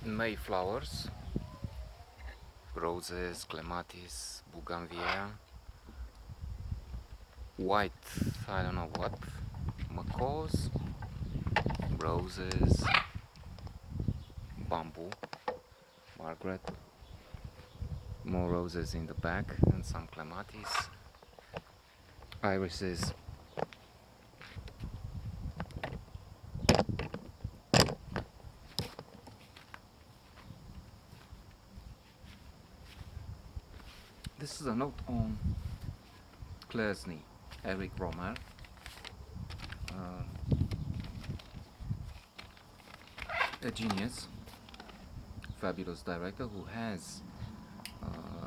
Mayflowers, roses, clematis, bougainvillea, white, I don't know what, macaws, roses, bamboo, Margaret, more roses in the back, and some clematis, irises. This is a note on Claire's knee, Éric Rohmer, a genius, fabulous director who has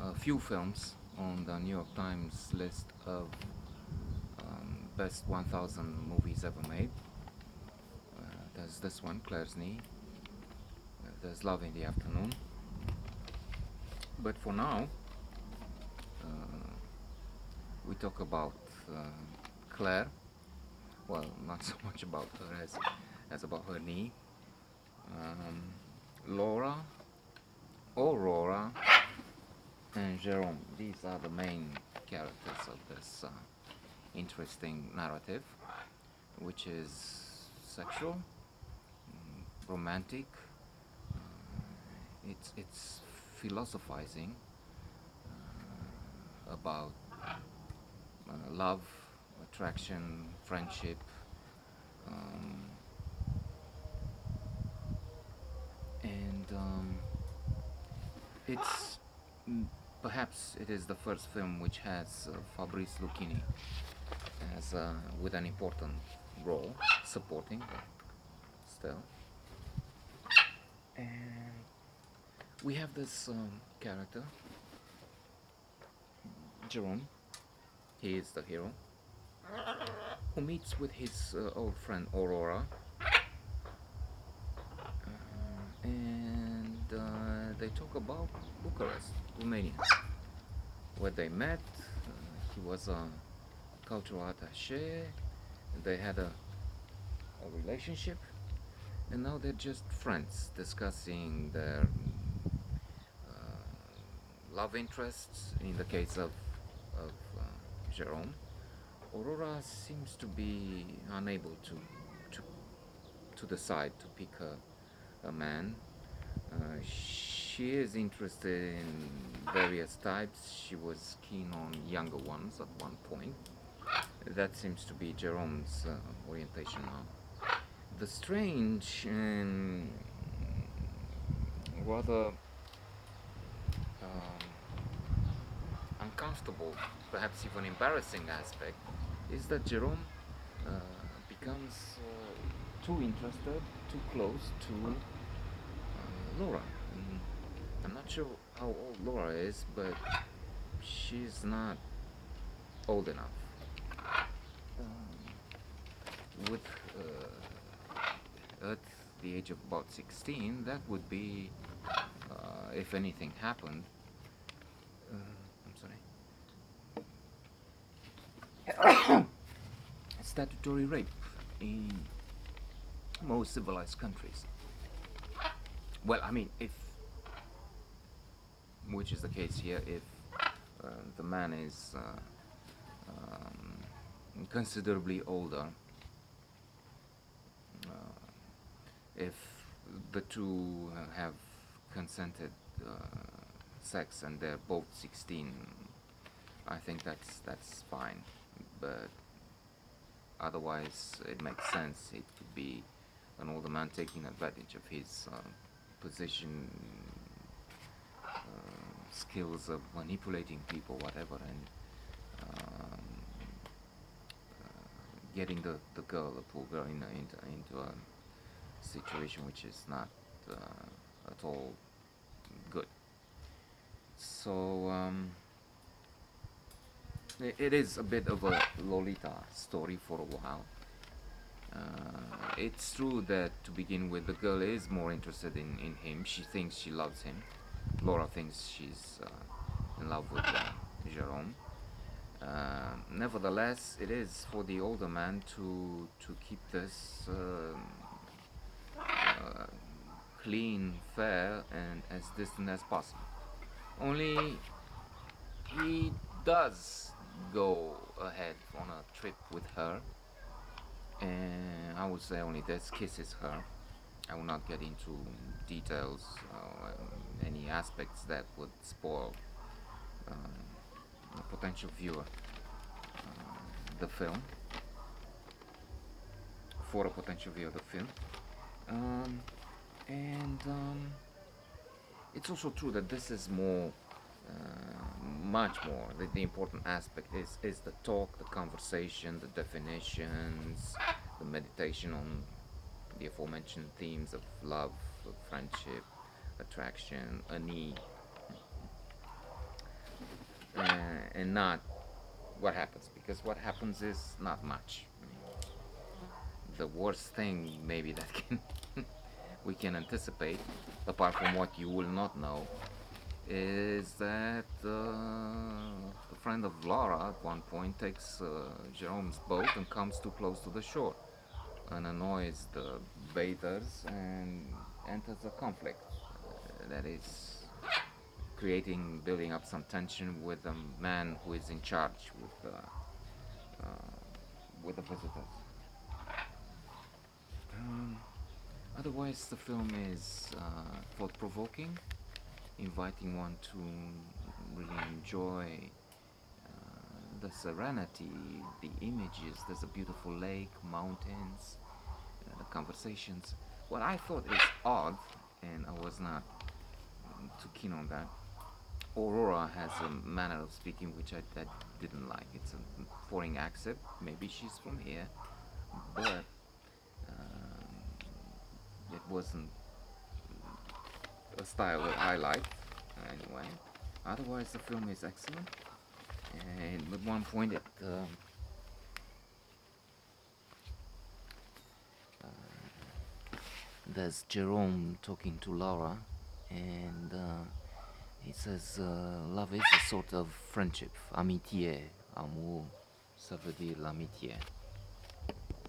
a few films on the New York Times list of best 1000 movies ever made. There's this one, Claire's Knee. There's Love in the Afternoon. But for now, we talk about Claire. Well, not so much about her as about her knee. Laura, Aurora, and Jerome. These are the main characters of this interesting narrative, which is sexual, romantic. It's philosophizing about love, attraction, friendship. It's perhaps it is the first film which has Fabrice Luchini as with an important role, supporting, but still. And we have this character, Jerome. He is the hero, who meets with his old friend Aurora, and they talk about Bucharest, Romania, where they met. He was a cultural attaché. They had a relationship, and now they're just friends discussing their love interests. In the case of Jerome, Aurora seems to be unable to decide to pick a man. She is interested in various types. She was keen on younger ones at one point. That seems to be Jerome's orientation now. The strange and rather uncomfortable, perhaps even embarrassing aspect is that Jerome becomes too interested, too close to Laura. I'm not sure how old Laura is, but she's not old enough. With at the age of about 16, that would be, if anything happened, statutory rape in most civilized countries. Well, I mean, which is the case here, if the man is considerably older, if the two have consented sex and they're both 16, I think that's fine. But otherwise, it makes sense. It could be an older man taking advantage of his position, skills of manipulating people, whatever, and getting the girl, the poor girl, into a situation which is not at all good. So it is a bit of a Lolita story for a while. It's true that to begin with, the girl is more interested in him. She thinks she loves him. Laura thinks she's in love with Jerome. Nevertheless, it is for the older man to keep this clean, fair, and as distant as possible. Only he does go ahead on a trip with her, and I would say only this kisses her. I will not get into details or any aspects that would spoil the potential viewer the film for a potential viewer of the film. And it's also true that this is more, much more. The important aspect is the talk, the conversation, the definitions, the meditation on the aforementioned themes of love, of friendship, attraction, a need, and not what happens, because what happens is not much. The worst thing maybe that can we can anticipate, apart from what you will not know, is that the friend of Laura at one point takes Jerome's boat and comes too close to the shore and annoys the bathers and enters a conflict that is building up some tension with the man who is in charge with the visitors. Otherwise, the film is thought-provoking, inviting one to really enjoy the serenity, the images. There's a beautiful lake, mountains, the conversations. What I thought is odd, and I was not too keen on that, Aurora has a manner of speaking which I didn't like. It's a foreign accent. Maybe she's from here, but it wasn't a style that I liked anyway. Otherwise, the film is excellent. And at one point, there's Jerome talking to Laura, and he says love is a sort of friendship, amitié, amour, ça veut dire l'amitié.